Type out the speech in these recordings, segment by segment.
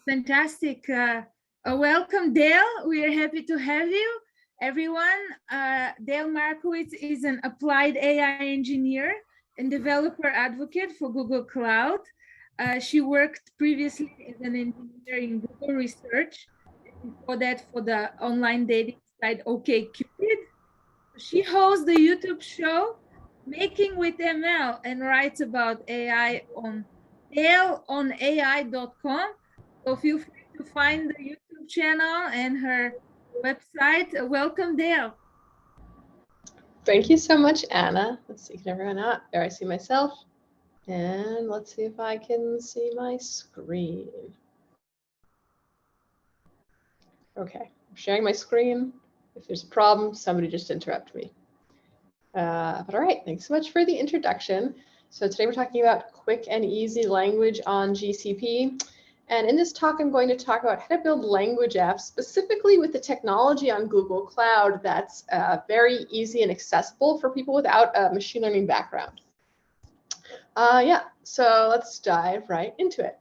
Fantastic. Welcome, Dale. We are happy to have you. Everyone, Dale Markowitz is an applied AI engineer and developer advocate for Google Cloud. She worked previously as an engineer in Google Research, and before that for the online dating site OkCupid. She hosts the YouTube show Making with ML and writes about AI on daleonai.com. So feel free to find the YouTube channel and her website. Welcome, Dale. Thank you so much, Anna. Let's see, can everyone out? There I see myself. And let's see if I can see my screen. Okay, I'm sharing my screen. If there's a problem, somebody just interrupt me. But all right, thanks so much for the introduction. So today we're talking about quick and easy language on GCP. And in this talk, I'm going to talk about how to build language apps specifically with the technology on Google Cloud that's very easy and accessible for people without a machine learning background. So let's dive right into it.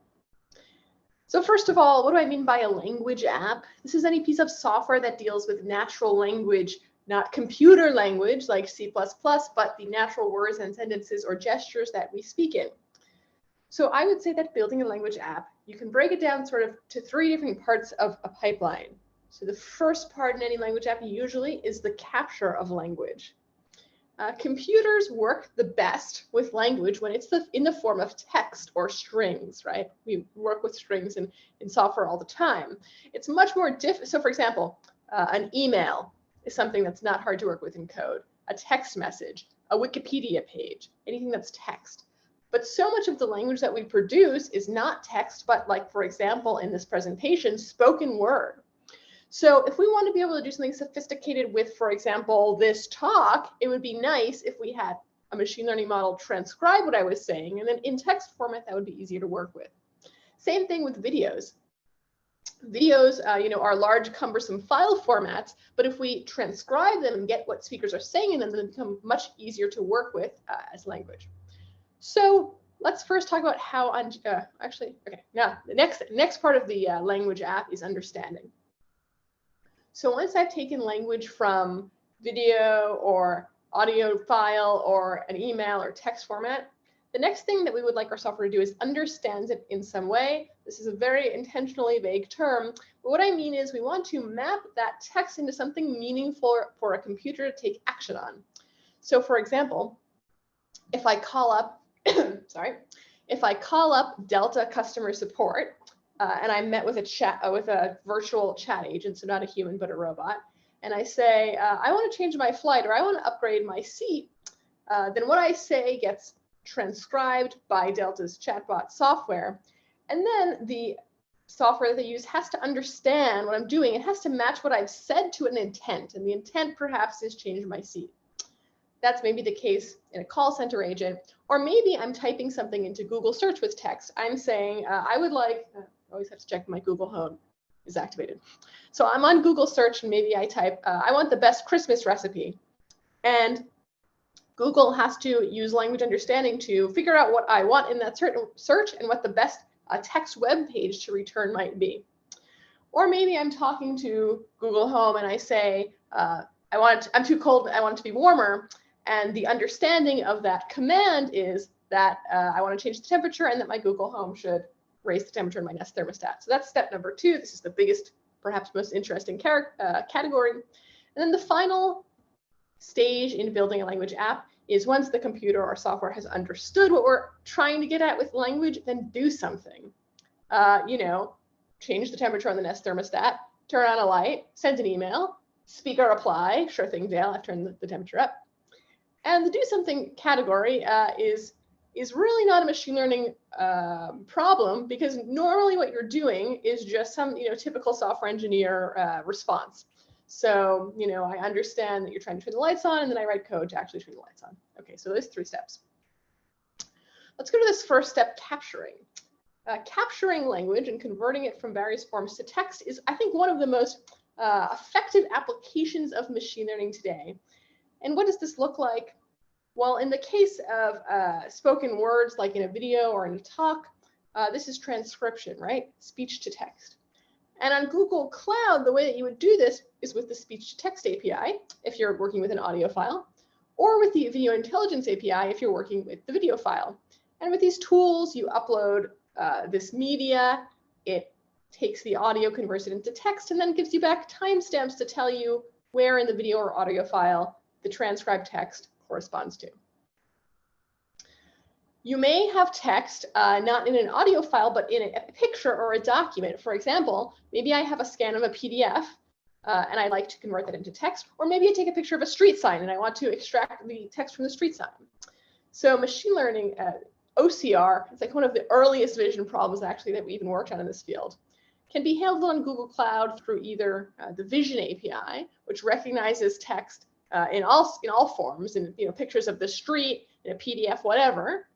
So first of all, what do I mean by a language app? This is any piece of software that deals with natural language, not computer language like C++, but the natural words and sentences or gestures that we speak in. So I would say that building a language app, you can break it down sort of to three different parts of a pipeline. So the first part in any language app usually is the capture of language. Computers work the best with language when it's in the form of text or strings, right? We work with strings in software all the time. It's much more difficult. So for example, an email is something that's not hard to work with in code. A text message, a Wikipedia page, anything that's text. But so much of the language that we produce is not text, but like, for example, in this presentation, spoken word. So if we want to be able to do something sophisticated with, for example, this talk, it would be nice if we had a machine learning model transcribe what I was saying, and then in text format, that would be easier to work with. Same thing with videos. Videos, are large, cumbersome file formats, but if we transcribe them and get what speakers are saying in them, then they become much easier to work with as language. So let's first talk about how, now the next part of the language app is understanding. So once I've taken language from video or audio file or an email or text format, the next thing that we would like our software to do is understand it in some way. This is a very intentionally vague term, but what I mean is we want to map that text into something meaningful for a computer to take action on. So for example, if I call up, if I call up Delta customer support, and I met with a virtual chat agent, so not a human, but a robot, and I say, I want to change my flight or I want to upgrade my seat, then what I say gets transcribed by Delta's chatbot software. And then the software that they use has to understand what I'm doing. It has to match what I've said to an intent. And the intent perhaps is change my seat. That's maybe the case in a call center agent. Or maybe I'm typing something into Google search with text. I'm saying, I would like, I always have to check my Google Home is activated. So I'm on Google search and maybe I type, I want the best Christmas recipe. And Google has to use language understanding to figure out what I want in that search and what the best text web page to return might be. Or maybe I'm talking to Google Home and I say, I'm too cold, I want it to be warmer. And the understanding of that command is that I want to change the temperature and that my Google Home should raise the temperature in my Nest thermostat. So that's step number 2. This is the biggest, perhaps most interesting category. And then the final stage in building a language app is once the computer or software has understood what we're trying to get at with language, then do something. Change the temperature on the Nest thermostat, turn on a light, send an email, speaker reply, sure thing, Dale, I've turned the temperature up. And the do something category is really not a machine learning problem, because normally what you're doing is just some typical software engineer response. So, I understand that you're trying to turn the lights on, and then I write code to actually turn the lights on. Okay, so those 3 steps. Let's go to this first step, capturing. Capturing language and converting it from various forms to text is, I think, one of the most effective applications of machine learning today. And what does this look like? Well, in the case of spoken words, like in a video or in a talk, This is transcription, right? Speech to text. And on Google Cloud, the way that you would do this is with the speech to text API, if you're working with an audio file, or with the video intelligence API, if you're working with the video file. And with these tools, you upload this media, it takes the audio, converts it into text, and then gives you back timestamps to tell you where in the video or audio file the transcribed text corresponds to. You may have text not in an audio file, but in a picture or a document. For example, maybe I have a scan of a PDF and I'd like to convert that into text, or maybe I take a picture of a street sign and I want to extract the text from the street sign. So machine learning, OCR, it's like one of the earliest vision problems actually that we even worked on in this field, can be handled on Google Cloud through either the Vision API, which recognizes text in all forms, and pictures of the street, in a PDF, whatever,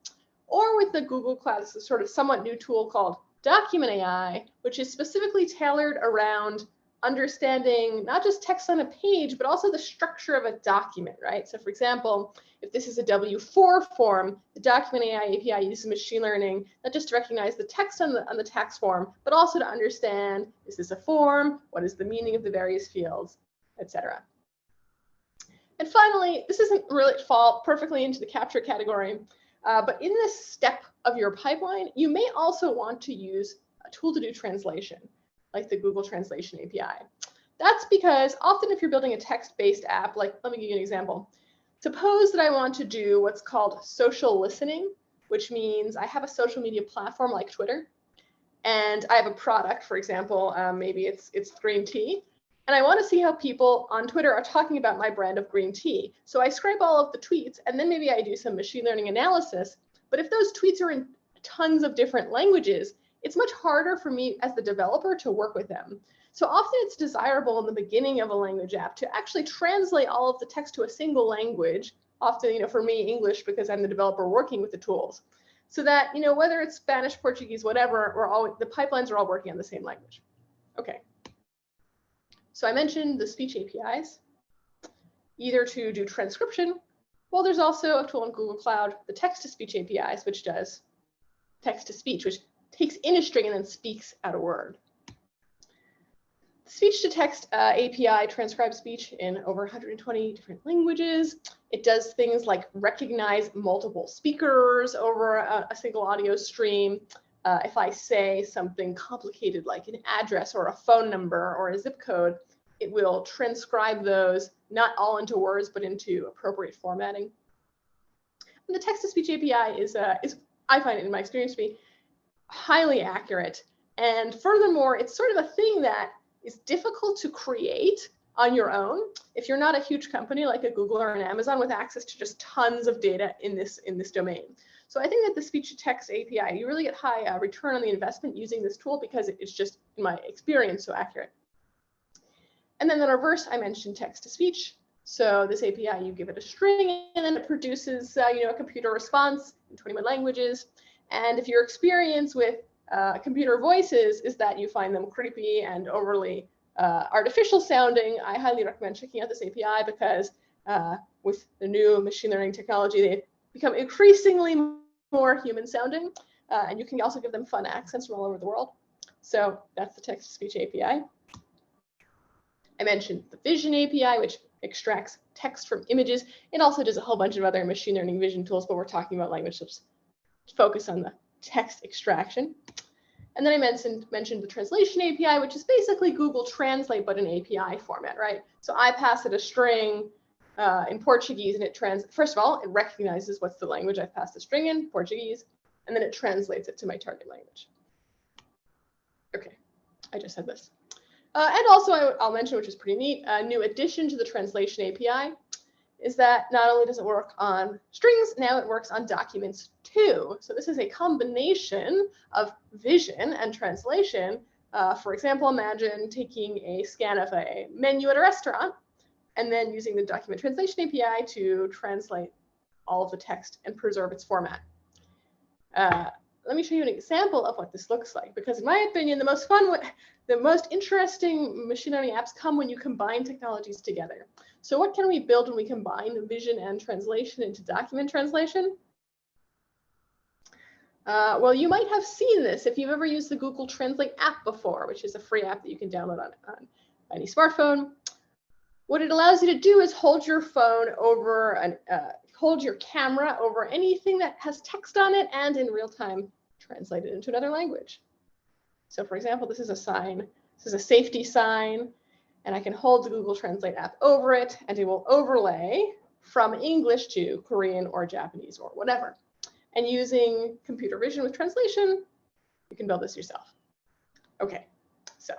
or with the Google Cloud, it's a sort of somewhat new tool called Document AI, which is specifically tailored around understanding not just text on a page, but also the structure of a document, right? So for example, if this is a W4 form, the Document AI API uses machine learning not just to recognize the text on the tax form, but also to understand, is this a form? What is the meaning of the various fields, etc. And finally, this doesn't really fall perfectly into the capture category, but in this step of your pipeline, you may also want to use a tool to do translation, like the Google Translation API. That's because often if you're building a text-based app, like let me give you an example. Suppose that I want to do what's called social listening, which means I have a social media platform like Twitter, and I have a product, for example, maybe it's green tea, and I want to see how people on Twitter are talking about my brand of green tea. So I scrape all of the tweets, and then maybe I do some machine learning analysis. But if those tweets are in tons of different languages, it's much harder for me as the developer to work with them. So often it's desirable in the beginning of a language app to actually translate all of the text to a single language, often, for me, English, because I'm the developer working with the tools. So that, whether it's Spanish, Portuguese, whatever, the pipelines are all working on the same language. Okay. So I mentioned the speech APIs, either to do transcription. Well, there's also a tool in Google Cloud, the text-to-speech APIs, which does text-to-speech, which takes in a string and then speaks out a word. The speech-to-text API transcribes speech in over 120 different languages. It does things like recognize multiple speakers over a single audio stream. If I say something complicated like an address or a phone number or a zip code, it will transcribe those not all into words, but into appropriate formatting. And the text-to-speech API is, I find it in my experience to be highly accurate. And furthermore, it's sort of a thing that is difficult to create on your own if you're not a huge company like a Google or an Amazon with access to just tons of data in this domain. So I think that the speech-to-text API, you really get high return on the investment using this tool because it's just, in my experience, so accurate. And then the reverse, I mentioned text-to-speech. So this API, you give it a string, and then it produces, a computer response in 21 languages. And if your experience with computer voices is that you find them creepy and overly artificial sounding, I highly recommend checking out this API because with the new machine learning technology, they become increasingly more human sounding, and you can also give them fun accents from all over the world. So that's the text-to-speech API. I mentioned the Vision API, which extracts text from images. It also does a whole bunch of other machine learning vision tools, but we're talking about language, so let's focus on the text extraction. And then I mentioned the translation API, which is basically Google Translate, but in API format, right? So I pass it a string in Portuguese, and first of all, it recognizes what's the language I've passed the string in, Portuguese, and then it translates it to my target language. Okay, I just said this. And also I'll mention, which is pretty neat, a new addition to the translation API is that not only does it work on strings, now it works on documents too. So this is a combination of vision and translation. For example, imagine taking a scan of a menu at a restaurant and then using the document translation API to translate all of the text and preserve its format. Let me show you an example of what this looks like, because in my opinion, the most interesting machine learning apps come when you combine technologies together. So what can we build when we combine vision and translation into document translation? Well, you might have seen this if you've ever used the Google Translate app before, which is a free app that you can download on any smartphone. What it allows you to do is hold your phone over hold your camera over anything that has text on it and in real time translate it into another language. So for example, this is a sign. This is a safety sign, and I can hold the Google Translate app over it, and it will overlay from English to Korean or Japanese or whatever. And using computer vision with translation, you can build this yourself. Okay, so.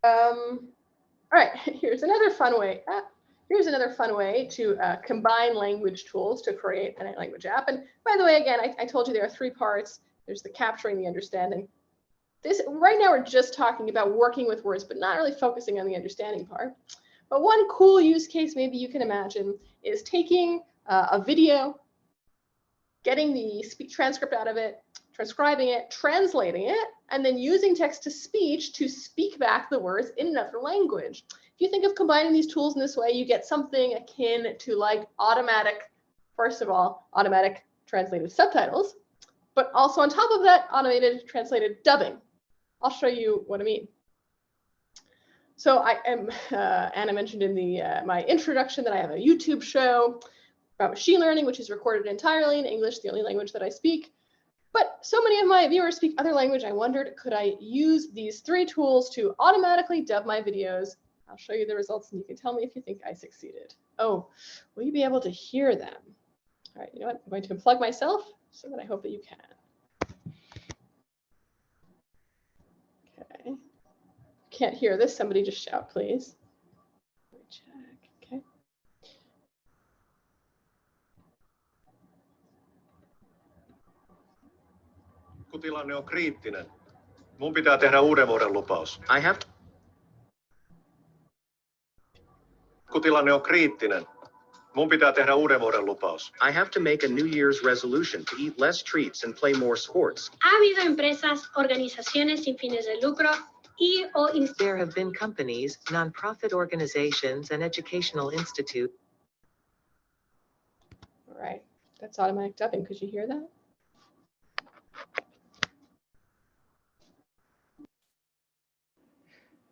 All right, here's another fun way. To combine language tools to create a language app. And by the way, again, I told you there are 3 parts. There's the capturing, the understanding. Right now we're just talking about working with words, but not really focusing on the understanding part. But one cool use case maybe you can imagine is taking a video, getting the transcript out of it, transcribing it, translating it, and then using text-to-speech to speak back the words in another language. If you think of combining these tools in this way, you get something akin to like automatic translated subtitles, but also on top of that, automated translated dubbing. I'll show you what I mean. So I am, Anna mentioned in my introduction that I have a YouTube show about machine learning, which is recorded entirely in English, the only language that I speak. But so many of my viewers speak other language. I wondered, could I use these 3 tools to automatically dub my videos? I'll show you the results, and you can tell me if you think I succeeded. Oh, will you be able to hear them? All right, you know what? I'm going to unplug myself so that I hope that you can. Okay. Can't hear this. Somebody just shout, please. Let me check. Okay. Tilanne on kriittinen. Mun pitää tehdä uuden vuoden lupaus. Tilanne on kriittinen. Mun pitää tehdä uuden vuoden lupaus. I have to make a New Year's resolution to eat less treats and play more sports. Ha habido empresas, organizaciones sin fines de lucro There have been companies, nonprofit organizations, and educational institutes. All right, that's automatic dubbing. Could you hear that?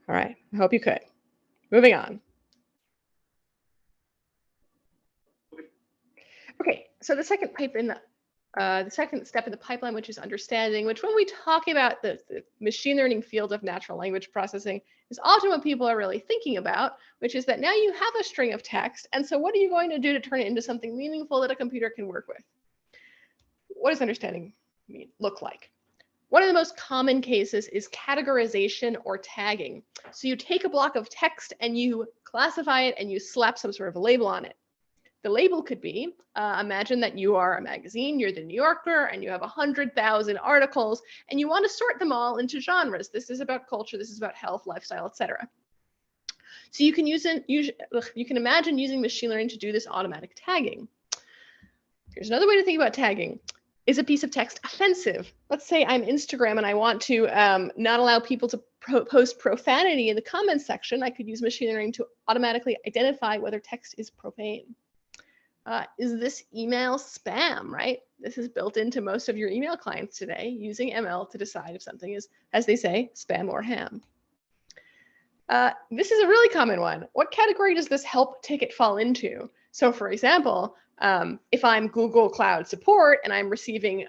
All right, I hope you could. Moving on. Okay, so the second step in the pipeline, which is understanding, which when we talk about the machine learning field of natural language processing, is often what people are really thinking about, which is that now you have a string of text, and so what are you going to do to turn it into something meaningful that a computer can work with? What does understanding look like? One of the most common cases is categorization or tagging. So you take a block of text and you classify it and you slap some sort of a label on it. The label could be, imagine that you are a magazine, you're the New Yorker, and you have 100,000 articles, and you want to sort them all into genres. This is about culture, this is about health, lifestyle, etc. So you can imagine using machine learning to do this automatic tagging. Here's another way to think about tagging. Is a piece of text offensive? Let's say I'm Instagram and I want to not allow people to post profanity in the comments section. I could use machine learning to automatically identify whether text is profane. Is this email spam, right? This is built into most of your email clients today, using ML to decide if something is, as they say, spam or ham. This is a really common one. What category does this help ticket fall into? So for example, if I'm Google Cloud Support and I'm receiving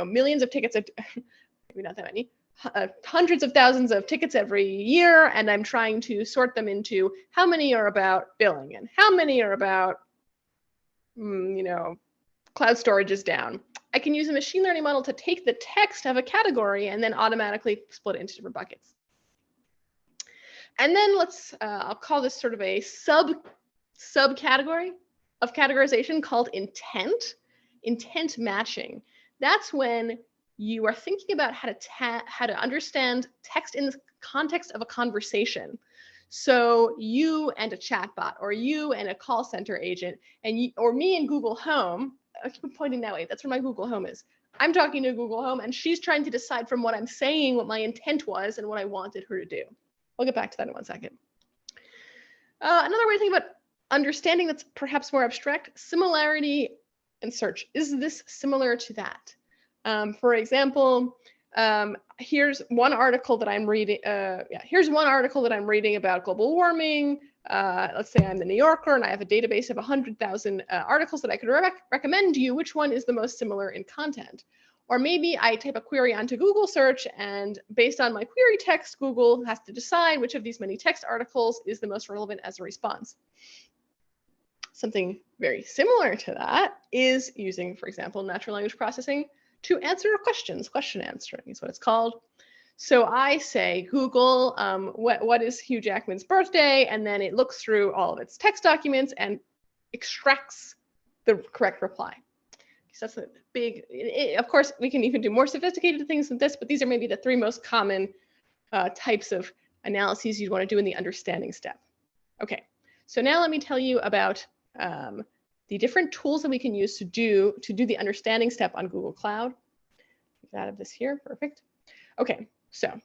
millions of tickets, maybe not that many, hundreds of thousands of tickets every year, and I'm trying to sort them into how many are about billing and how many are about cloud storage is down. I can use a machine learning model to take the text of a category and then automatically split it into different buckets. And then I'll call this sort of a subcategory of categorization called intent matching. That's when you are thinking about how to understand text in the context of a conversation. So you and a chatbot, or you and a call center agent, or me and Google Home. I keep pointing that way. That's where my Google Home is. I'm talking to Google Home, and she's trying to decide from what I'm saying what my intent was and what I wanted her to do. We'll get back to that in 1 second. Another way to think about understanding that's perhaps more abstract, similarity and search. Is this similar to that? For example, here's one article that I'm reading. Here's one article that I'm reading about global warming. Let's say I'm the New Yorker and I have a database of 100,000 articles that I could recommend to you. Which one is the most similar in content? Or maybe I type a query onto Google search, and based on my query text, Google has to decide which of these many text articles is the most relevant as a response. Something very similar to that is using, for example, natural language processing to answer questions. Question answering is what it's called. So I say, Google, what is Hugh Jackman's birthday? And then it looks through all of its text documents and extracts the correct reply. So that's a big, of course, we can even do more sophisticated things than this, but these are maybe the 3 most common types of analyses you'd want to do in the understanding step. Okay, so now let me tell you about the different tools that we can use to do the understanding step on Google Cloud. Get out of this here, perfect. Okay, so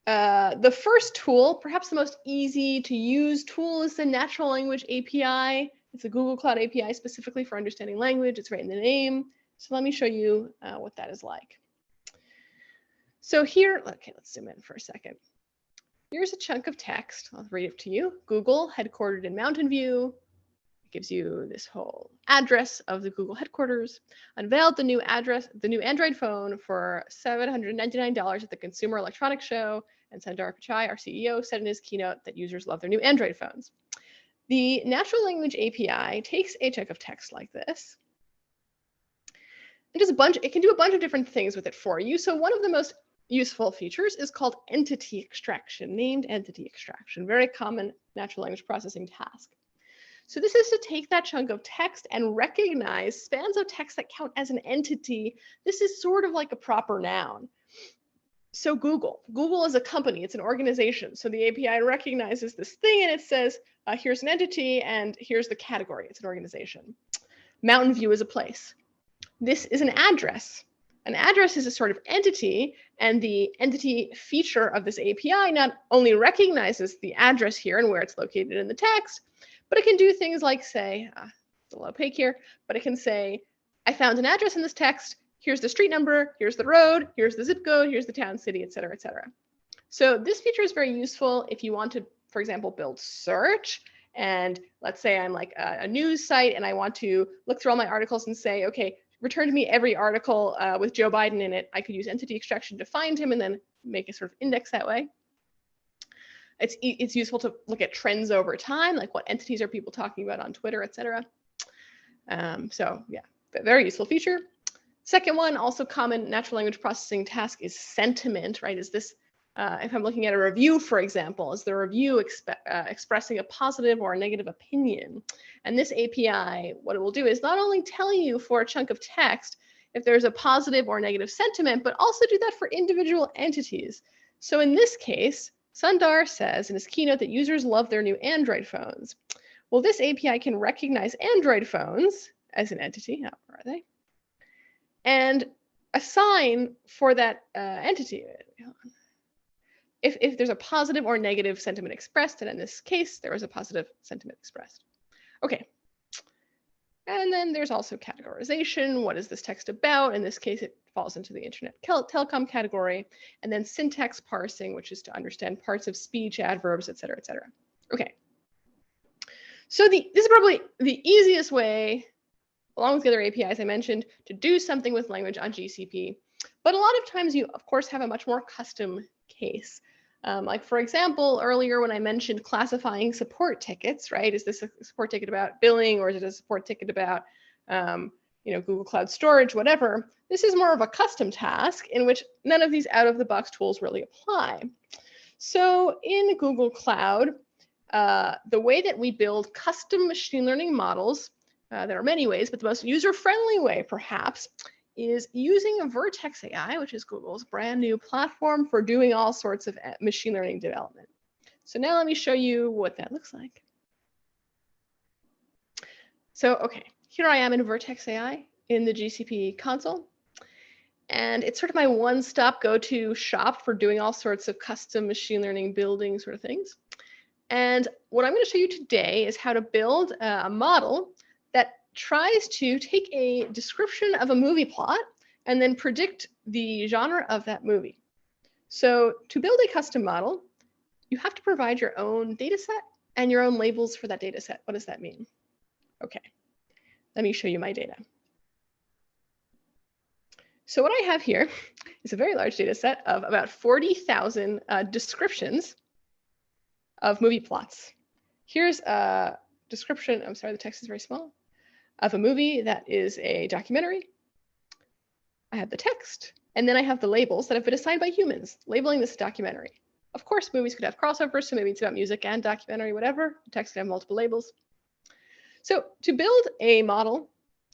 the first tool, perhaps the most easy to use tool, is the Natural Language API. It's a Google Cloud API specifically for understanding language. It's right in the name. So let me show you what that is like. So here, okay, let's zoom in for a second. Here's a chunk of text. I'll read it to you. Google, headquartered in Mountain View. It gives you this whole address of the Google headquarters. Unveiled the new Android phone for $799 at the Consumer Electronics Show. And Sundar Pichai, our CEO, said in his keynote that users love their new Android phones. The Natural Language API takes a chunk of text like this. It can do a bunch of different things with it for you. So one of the most useful features is called entity extraction, named entity extraction, very common natural language processing task. So this is to take that chunk of text and recognize spans of text that count as an entity. This is sort of like a proper noun. So Google is a company, it's an organization. So the API recognizes this thing and it says, here's an entity and here's the category, it's an organization. Mountain View is a place. This is an address. An address is a sort of entity, and the entity feature of this API not only recognizes the address here and where it's located in the text, but it can do things like say, it's a little opaque here, but it can say, I found an address in this text, here's the street number, here's the road, here's the zip code, here's the town, city, et cetera, et cetera. So this feature is very useful if you want to, for example, build search. And let's say I'm like a news site and I want to look through all my articles and say, okay, return to me every article with Joe Biden in it. I could use entity extraction to find him and then make a sort of index that way. It's useful to look at trends over time, like what entities are people talking about on Twitter, et cetera. So yeah, very useful feature. Second one, also common natural language processing task, is sentiment, right? Is this, if I'm looking at a review, for example, is the review expressing a positive or a negative opinion? And this API, what it will do is not only tell you for a chunk of text if there's a positive or negative sentiment, but also do that for individual entities. So in this case, Sundar says in his keynote that users love their new Android phones. Well, this API can recognize Android phones as an entity. How are they? And assign for that entity. If there's a positive or negative sentiment expressed, and in this case, there was a positive sentiment expressed. Okay. And then there's also categorization. What is this text about? In this case, it falls into the internet telecom category. And then syntax parsing, which is to understand parts of speech, adverbs, et cetera, et cetera. Okay. So this is probably the easiest way, along with the other APIs I mentioned, to do something with language on GCP. But a lot of times you, of course, have a much more custom case. Like, for example, earlier when I mentioned classifying support tickets, right? Is this a support ticket about billing, or is it a support ticket about Google Cloud Storage, whatever? This is more of a custom task in which none of these out-of-the-box tools really apply. So in Google Cloud, the way that we build custom machine learning models, there are many ways, but the most user-friendly way, perhaps, is using a Vertex AI, which is Google's brand new platform for doing all sorts of machine learning development. So now let me show you what that looks like. So, okay, here I am in Vertex AI in the GCP console. And it's sort of my one-stop go-to shop for doing all sorts of custom machine learning building sort of things. And what I'm going to show you today is how to build a model that tries to take a description of a movie plot and then predict the genre of that movie. So to build a custom model, you have to provide your own data set and your own labels for that data set. What does that mean? Okay, let me show you my data. So what I have here is a very large data set of about 40,000 descriptions of movie plots. Here's a description, I'm sorry, the text is very small, of a movie that is a documentary. I have the text, and then I have the labels that have been assigned by humans labeling this documentary. Of course, movies could have crossovers, so maybe it's about music and documentary, whatever. The text can have multiple labels. So to build a model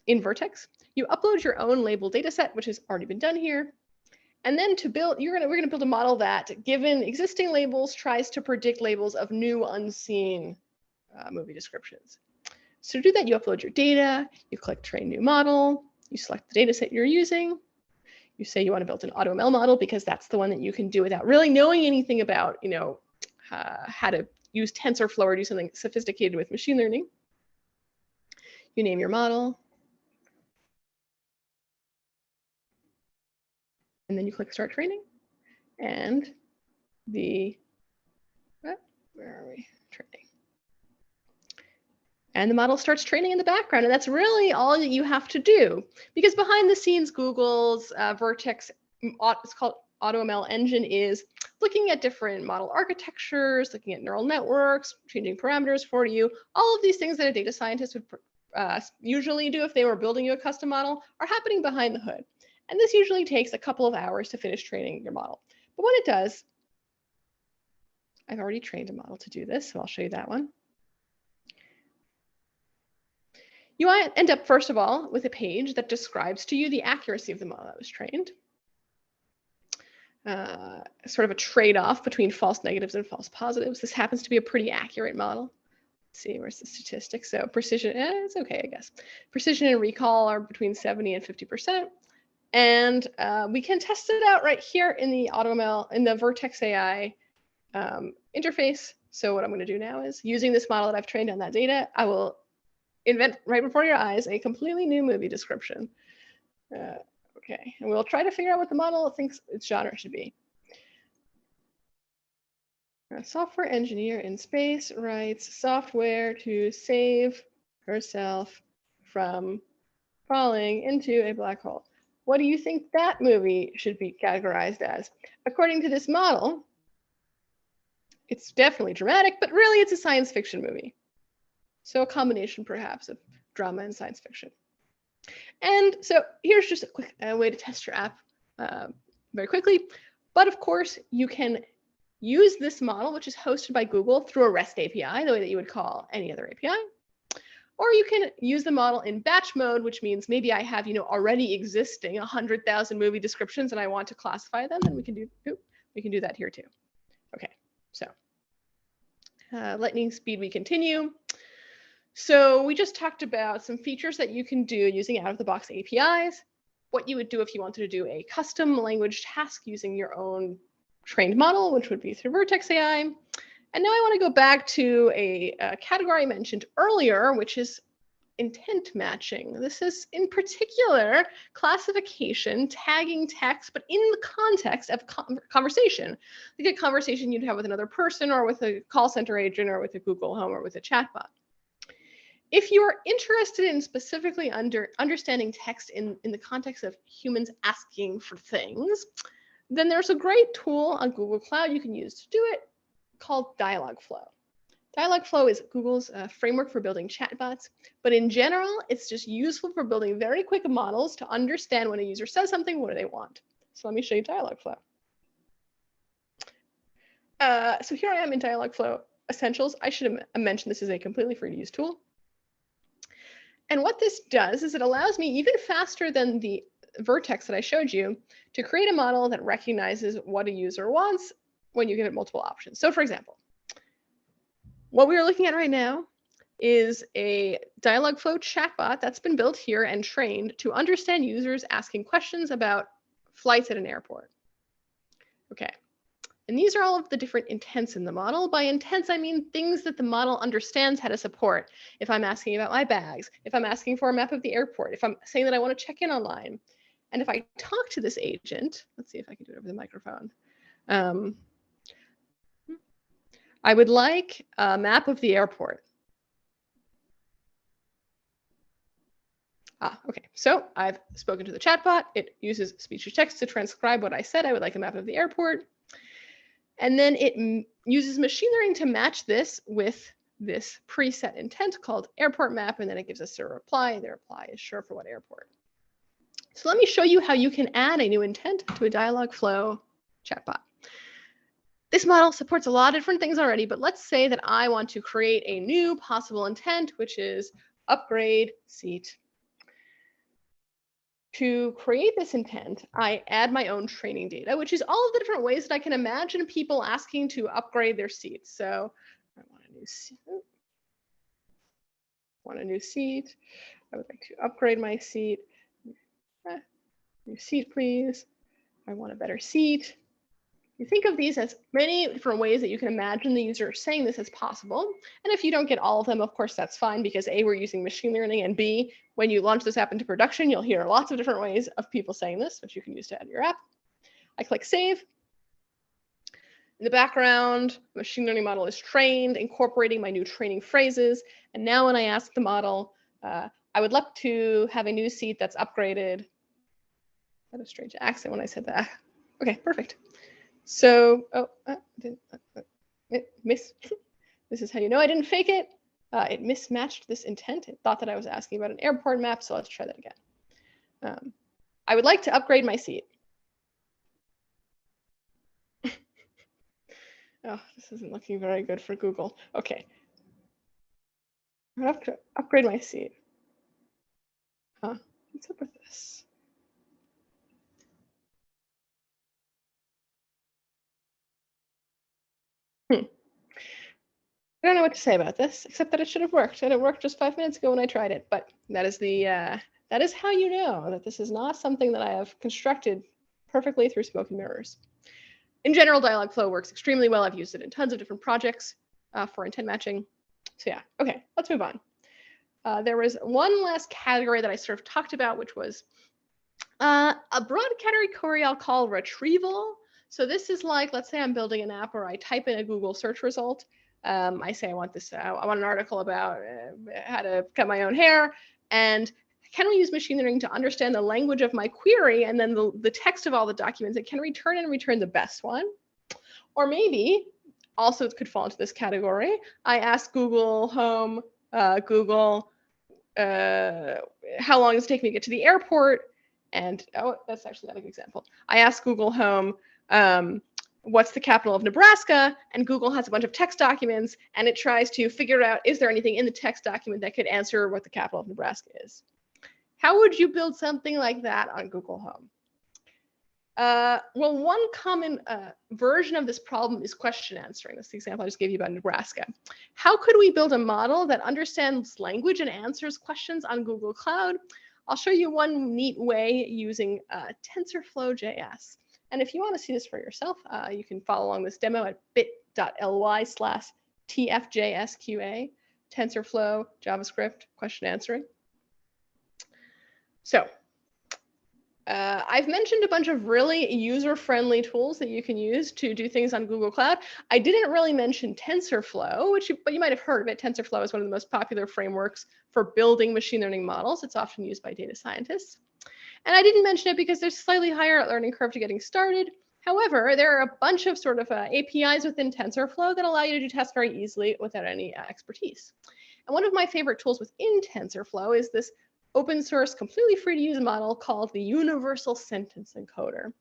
in Vertex, you upload your own label data set, which has already been done here. And then to build, we're going to build a model that, given existing labels, tries to predict labels of new unseen movie descriptions. So to do that, you upload your data, you click Train New Model, you select the data set you're using. You say you want to build an AutoML model because that's the one that you can do without really knowing anything about, how to use TensorFlow or do something sophisticated with machine learning. You name your model. And then you click Start Training. And where are we? Training. And the model starts training in the background. And that's really all that you have to do. Because behind the scenes, Google's Vertex, it's called AutoML engine, is looking at different model architectures, looking at neural networks, changing parameters for you. All of these things that a data scientist would usually do if they were building you a custom model are happening behind the hood. And this usually takes a couple of hours to finish training your model. But when it does, I've already trained a model to do this, so I'll show you that one. You end up, first of all, with a page that describes to you the accuracy of the model that was trained. Sort of a trade-off between false negatives and false positives. This happens to be a pretty accurate model. Let's see, where's the statistics? So precision, it's okay, I guess. Precision and recall are between 70 and 50%. And we can test it out right here in the AutoML, in the Vertex AI interface. So what I'm going to do now is, using this model that I've trained on that data, I will invent right before your eyes a completely new movie description. Okay, and we'll try to figure out what the model thinks its genre should be. A software engineer in space writes software to save herself from falling into a black hole. What do you think that movie should be categorized as? According to this model, it's definitely dramatic, but really it's a science fiction movie. So a combination perhaps of drama and science fiction. And so here's just a quick way to test your app very quickly. But of course, you can use this model, which is hosted by Google through a REST API, the way that you would call any other API. Or you can use the model in batch mode, which means maybe I have already existing 100,000 movie descriptions and I want to classify them, and we can do that here too. Okay, so lightning speed, we continue. So we just talked about some features that you can do using out-of-the-box APIs, what you would do if you wanted to do a custom language task using your own trained model, which would be through Vertex AI. And now I want to go back to a category I mentioned earlier, which is intent matching. This is in particular classification, tagging text, but in the context of conversation. Like a conversation you'd have with another person or with a call center agent or with a Google Home or with a chatbot. If you are interested in specifically understanding text in the context of humans asking for things, then there's a great tool on Google Cloud you can use to do it called Dialogflow. Dialogflow is Google's framework for building chatbots, but in general, it's just useful for building very quick models to understand when a user says something, what do they want. So let me show you Dialogflow. So here I am in Dialogflow Essentials. I should have mentioned this is a completely free to use tool. And what this does is it allows me, even faster than the Vertex that I showed you, to create a model that recognizes what a user wants when you give it multiple options. So for example, what we are looking at right now is a Dialogflow chatbot that's been built here and trained to understand users asking questions about flights at an airport. Okay. And these are all of the different intents in the model. By intents, I mean things that the model understands how to support. If I'm asking about my bags, if I'm asking for a map of the airport, if I'm saying that I want to check in online, and if I talk to this agent, let's see if I can do it over the microphone. I would like a map of the airport. Okay, so I've spoken to the chatbot. It uses speech to text to transcribe what I said. I would like a map of the airport. And then it uses machine learning to match this with this preset intent called airport map, and then it gives us a reply, and the reply is sure for what airport. So let me show you how you can add a new intent to a Dialogflow chatbot. This model supports a lot of different things already, but let's say that I want to create a new possible intent, which is upgrade seat. To create this intent, I add my own training data, which is all of the different ways that I can imagine people asking to upgrade their seats. So I want a new seat. I would like to upgrade my seat. New seat, please. I want a better seat. You think of these as many different ways that you can imagine the user saying this as possible. And if you don't get all of them, of course, that's fine, because A, we're using machine learning, and B, when you launch this app into production, you'll hear lots of different ways of people saying this, which you can use to add your app. I click save. In the background, the machine learning model is trained, incorporating my new training phrases. And now when I ask the model, I would like to have a new seat that's upgraded. I had a strange accent when I said that. Okay, perfect. So, it missed. This is how you know I didn't fake it. It mismatched this intent. It thought that I was asking about an airport map, so let's try that again. I would like to upgrade my seat. Oh, this isn't looking very good for Google. Okay. I have to upgrade my seat. What's up with this? I don't know what to say about this, except that it should have worked, and it worked just 5 minutes ago when I tried it. But that is that is how you know that this is not something that I have constructed perfectly through smoke and mirrors. In general, Dialogflow works extremely well. I've used it in tons of different projects for intent matching. So yeah, okay, let's move on. There was one last category that I sort of talked about, which was a broad category I'll call retrieval. So this is like, let's say I'm building an app where I type in a Google search result. I say I want this. I want an article about how to cut my own hair, and can we use machine learning to understand the language of my query and then the text of all the documents? It can return the best one, or maybe also it could fall into this category. I ask Google Home, Google, how long does it take me to get to the airport? And oh, that's actually not a good example. I ask Google Home, what's the capital of Nebraska? And Google has a bunch of text documents, and it tries to figure out, is there anything in the text document that could answer what the capital of Nebraska is? How would you build something like that on Google Home? Well, one common version of this problem is question answering. That's the example I just gave you about Nebraska. How could we build a model that understands language and answers questions on Google Cloud? I'll show you one neat way using TensorFlow.js. And if you want to see this for yourself, you can follow along this demo at bit.ly/tfjsqa, TensorFlow, JavaScript, question answering. So I've mentioned a bunch of really user-friendly tools that you can use to do things on Google Cloud. I didn't really mention TensorFlow, but you might have heard of it. TensorFlow is one of the most popular frameworks for building machine learning models. It's often used by data scientists. And I didn't mention it because there's a slightly higher learning curve to getting started. However, there are a bunch of sort of APIs within TensorFlow that allow you to do tests very easily without any expertise. And one of my favorite tools within TensorFlow is this open source, completely free to use model called the Universal Sentence Encoder.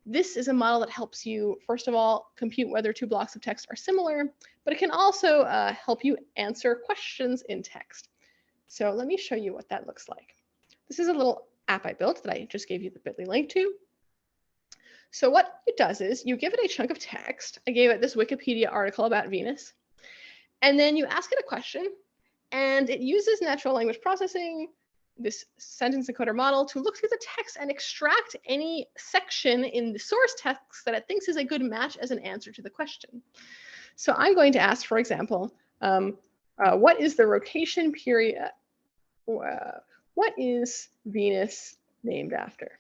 This is a model that helps you, first of all, compute whether two blocks of text are similar, but it can also help you answer questions in text. So let me show you what that looks like. This is a little app I built that I just gave you the bit.ly link to. So what it does is you give it a chunk of text. I gave it this Wikipedia article about Venus, and then you ask it a question, and it uses natural language processing this sentence encoder model to look through the text and extract any section in the source text that it thinks is a good match as an answer to the question. So I'm going to ask, for example, what is the rotation period? What is Venus named after?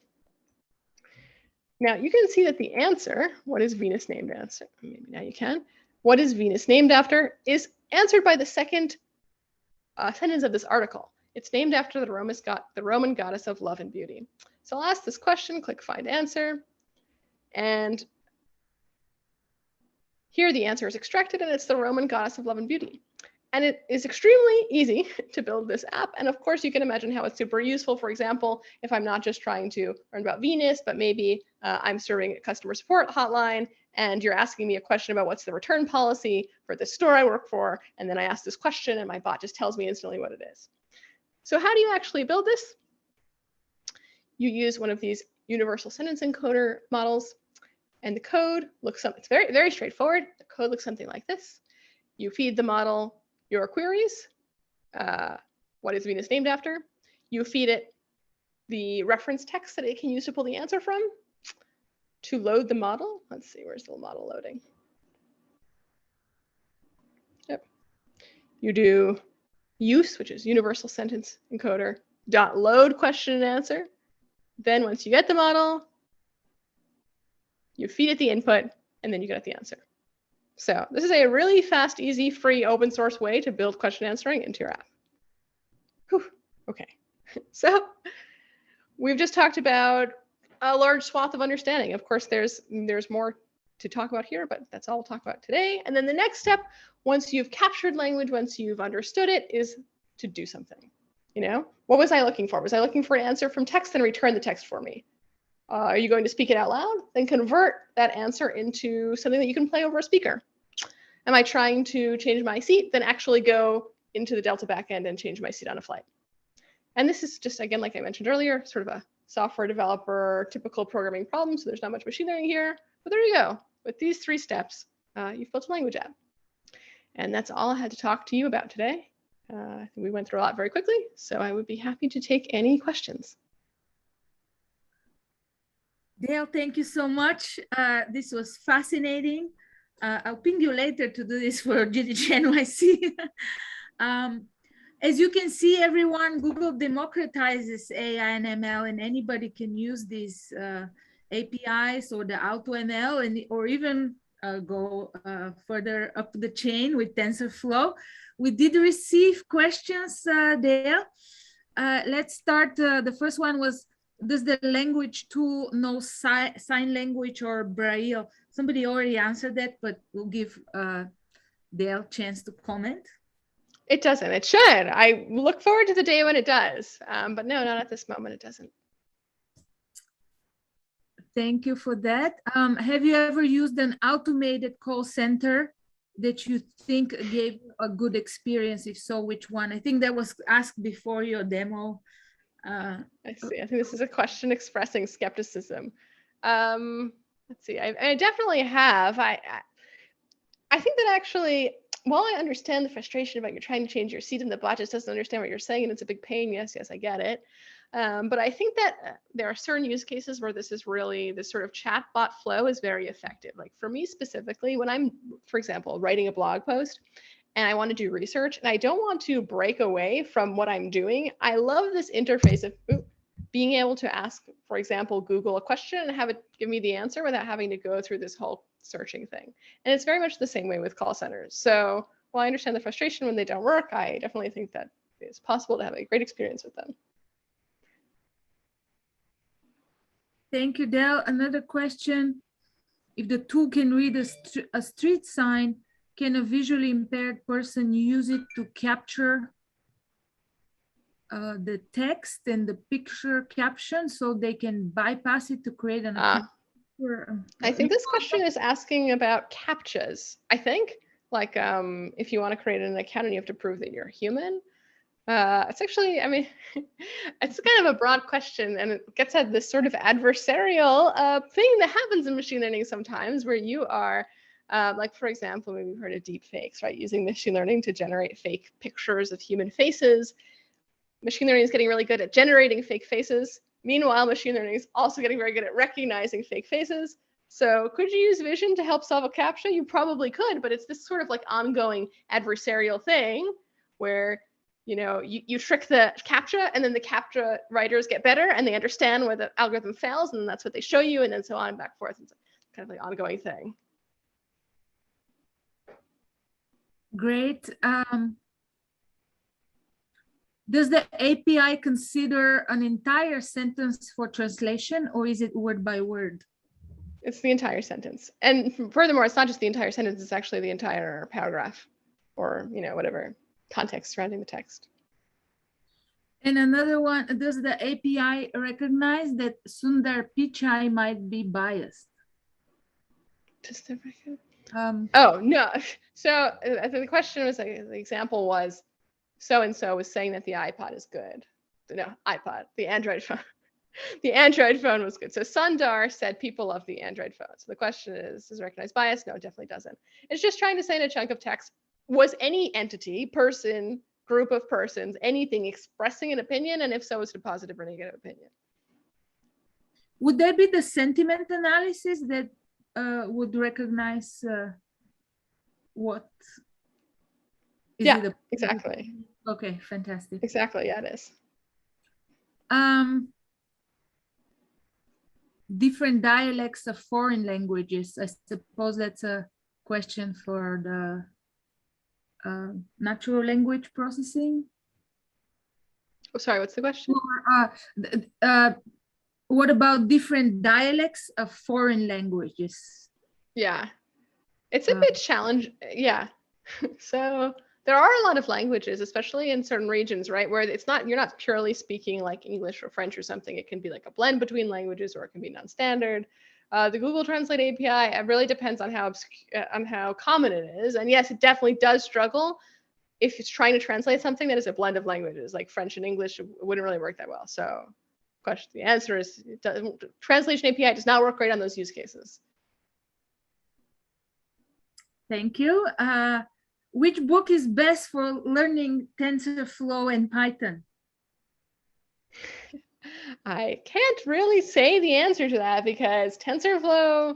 Now you can see that the answer, what is Venus named after? Maybe now you can. What is Venus named after is answered by the second sentence of this article. It's named after the Roman goddess of love and beauty. So I'll ask this question, click find answer, and here the answer is extracted, and it's the Roman goddess of love and beauty. And it is extremely easy to build this app. And of course, you can imagine how it's super useful. For example, if I'm not just trying to learn about Venus, but maybe I'm serving a customer support hotline, and you're asking me a question about what's the return policy for the store I work for. And then I ask this question, and my bot just tells me instantly what it is. So how do you actually build this? You use one of these universal sentence encoder models, and the code looks it's very, very straightforward. The code looks something like this. You feed the model your queries. What is Venus named after? You feed it the reference text that it can use to pull the answer from. To load the model, let's see, where's the model loading? Yep. You do use, which is universal sentence encoder, dot load question and answer. Then once you get the model, you feed it the input, and then you get the answer. So this is a really fast, easy, free, open source way to build question answering into your app. Whew. Okay, so we've just talked about a large swath of understanding. Of course, there's more to talk about here, but that's all we'll talk about today. And then the next step, once you've captured language, once you've understood it, is to do something. You know, what was I looking for? Was I looking for an answer from text? Then return the text for me. Are you going to speak it out loud? Then convert that answer into something that you can play over a speaker. Am I trying to change my seat? Then actually go into the Delta backend and change my seat on a flight. And this is just, again, like I mentioned earlier, sort of a software developer typical programming problem. So there's not much machine learning here, but there you go. With these 3 steps, you've built a language app. And that's all I had to talk to you about today. I think we went through a lot very quickly, so I would be happy to take any questions. Dale, thank you so much. This was fascinating. I'll ping you later to do this for GDG NYC. As you can see, everyone, Google democratizes AI and ML, and anybody can use these APIs or the AutoML, or even go further up the chain with TensorFlow. We did receive questions, Dale. Let's start. The first one was, does the language tool know sign language or Braille? Somebody already answered that, but we'll give Dale a chance to comment. It doesn't. It should. I look forward to the day when it does. But no, not at this moment. It doesn't. Thank you for that. Have you ever used an automated call center that you think gave a good experience? If so, which one? I think that was asked before your demo. I see. I think this is a question expressing skepticism. Let's see. I definitely have. I think that actually, while I understand the frustration about you're trying to change your seat and the bot just doesn't understand what you're saying and it's a big pain. Yes, I get it. But I think that there are certain use cases where this is really, this sort of chatbot flow is very effective. Like for me specifically, when I'm, for example, writing a blog post and I want to do research and I don't want to break away from what I'm doing, I love this interface of being able to ask, for example, Google a question and have it give me the answer without having to go through this whole searching thing. And it's very much the same way with call centers. So while I understand the frustration when they don't work, I definitely think that it's possible to have a great experience with them. Thank you, Dale. Another question. If the tool can read a street sign, can a visually impaired person use it to capture the text and the picture caption so they can bypass it to create an I think this question is asking about CAPTCHAs. I think, like, if you want to create an account and you have to prove that you're human. It's actually, I mean, it's kind of a broad question, and it gets at this sort of adversarial thing that happens in machine learning sometimes, where you are, like, for example, maybe we've heard of deep fakes, right? Using machine learning to generate fake pictures of human faces. Machine learning is getting really good at generating fake faces. Meanwhile, machine learning is also getting very good at recognizing fake faces. So could you use vision to help solve a CAPTCHA? You probably could, but it's this sort of like ongoing adversarial thing where, you know, you trick the CAPTCHA and then the CAPTCHA writers get better and they understand where the algorithm fails and that's what they show you and then so on and back and forth. It's kind of like an ongoing thing. Great. Does the API consider an entire sentence for translation or is it word by word? It's the entire sentence. And furthermore, it's not just the entire sentence, it's actually the entire paragraph or, you know, whatever context surrounding the text. And another one, does the API recognize that Sundar Pichai might be biased? Just the record. Oh, no. So the question was, like, the example was, so-and-so was saying that the iPod is good. No, iPod, the Android phone. The Android phone was good. So Sundar said people love the Android phone. So the question is, does it recognize bias? No, it definitely doesn't. It's just trying to say in a chunk of text, was any entity, person, group of persons, anything expressing an opinion? And if so, is it a positive or negative opinion? Would that be the sentiment analysis that would recognize what? Yeah, exactly. Okay, fantastic. Exactly, yeah, it is. Different dialects of foreign languages. I suppose that's a question for the natural language processing. Oh, sorry, what's the question? What about different dialects of foreign languages? Yeah, it's a bit challenging. Yeah, so there are a lot of languages, especially in certain regions, right, where it's not, you're not purely speaking like English or French or something. It can be like a blend between languages, or it can be non-standard. The Google Translate API, it really depends on how common it is. And yes, it definitely does struggle if it's trying to translate something that is a blend of languages, like French and English. It wouldn't really work that well. So, the answer is, Translation API does not work great on those use cases. Thank you. Which book is best for learning TensorFlow and Python? I can't really say the answer to that because TensorFlow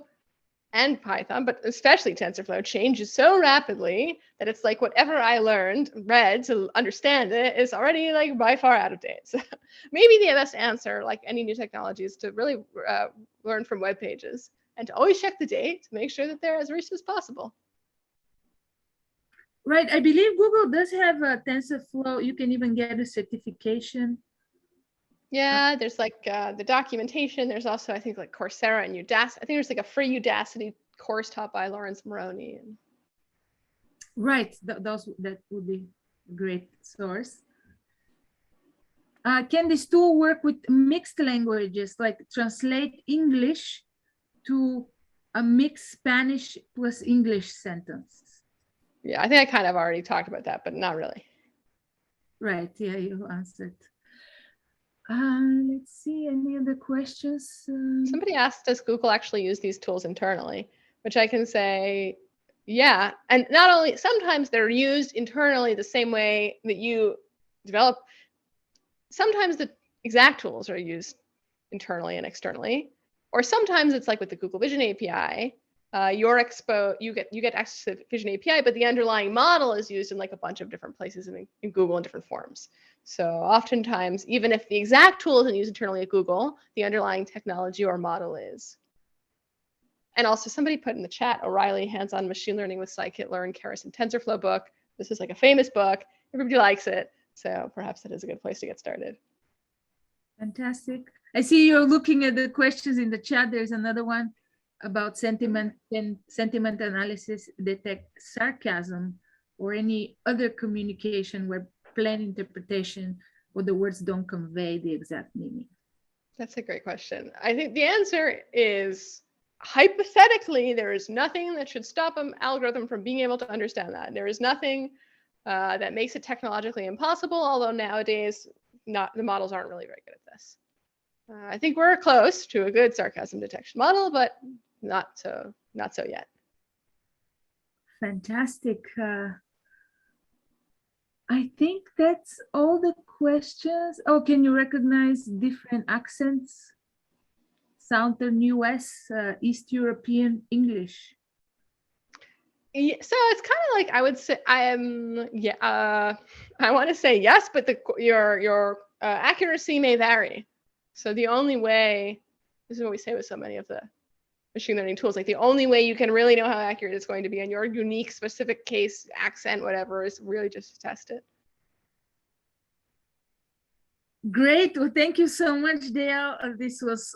and Python, but especially TensorFlow, changes so rapidly that it's like whatever I read to understand it is already like by far out of date. So maybe the best answer, like any new technology, is to really learn from web pages and to always check the date to make sure that they're as recent as possible. Right, I believe Google does have a TensorFlow. You can even get a certification. Yeah, there's like the documentation. There's also, I think, like Coursera and Udacity. I think there's like a free Udacity course taught by Lawrence Moroney. Right, that would be a great source. Can this tool work with mixed languages, like translate English to a mixed Spanish plus English sentence? Yeah, I think I kind of already talked about that, but not really. Right, yeah, you answered. Let's see, any other questions? Somebody asked, does Google actually use these tools internally? Which I can say, yeah. And not only, sometimes they're used internally the same way that you develop. Sometimes the exact tools are used internally and externally. Or sometimes it's like with the Google Vision API, you get access to the Vision API, but the underlying model is used in like a bunch of different places in Google in different forms. So oftentimes, even if the exact tool isn't used internally at Google, the underlying technology or model is. And also somebody put in the chat, O'Reilly, Hands-on Machine Learning with Scikit-Learn, Keras, and TensorFlow book. This is like a famous book. Everybody likes it. So perhaps that is a good place to get started. Fantastic. I see you're looking at the questions in the chat. There's another one about sentiment. Can sentiment analysis detect sarcasm or any other communication where plain interpretation or the words don't convey the exact meaning? That's a great question. I think the answer is, hypothetically, there is nothing that should stop an algorithm from being able to understand that. There is nothing that makes it technologically impossible, although nowadays the models aren't really very good at this. I think we're close to a good sarcasm detection model, but not so yet. Fantastic. I I think that's all the questions. Oh, can you recognize different accents? Southern US, East European English. Yeah, so it's kind of like I would say I want to say yes, but your accuracy may vary. So the only way, this is what we say with so many of the machine learning tools, like the only way you can really know how accurate it's going to be in your unique specific case, accent, whatever, is really just to test it. Great. Well, thank you so much, Dale. This was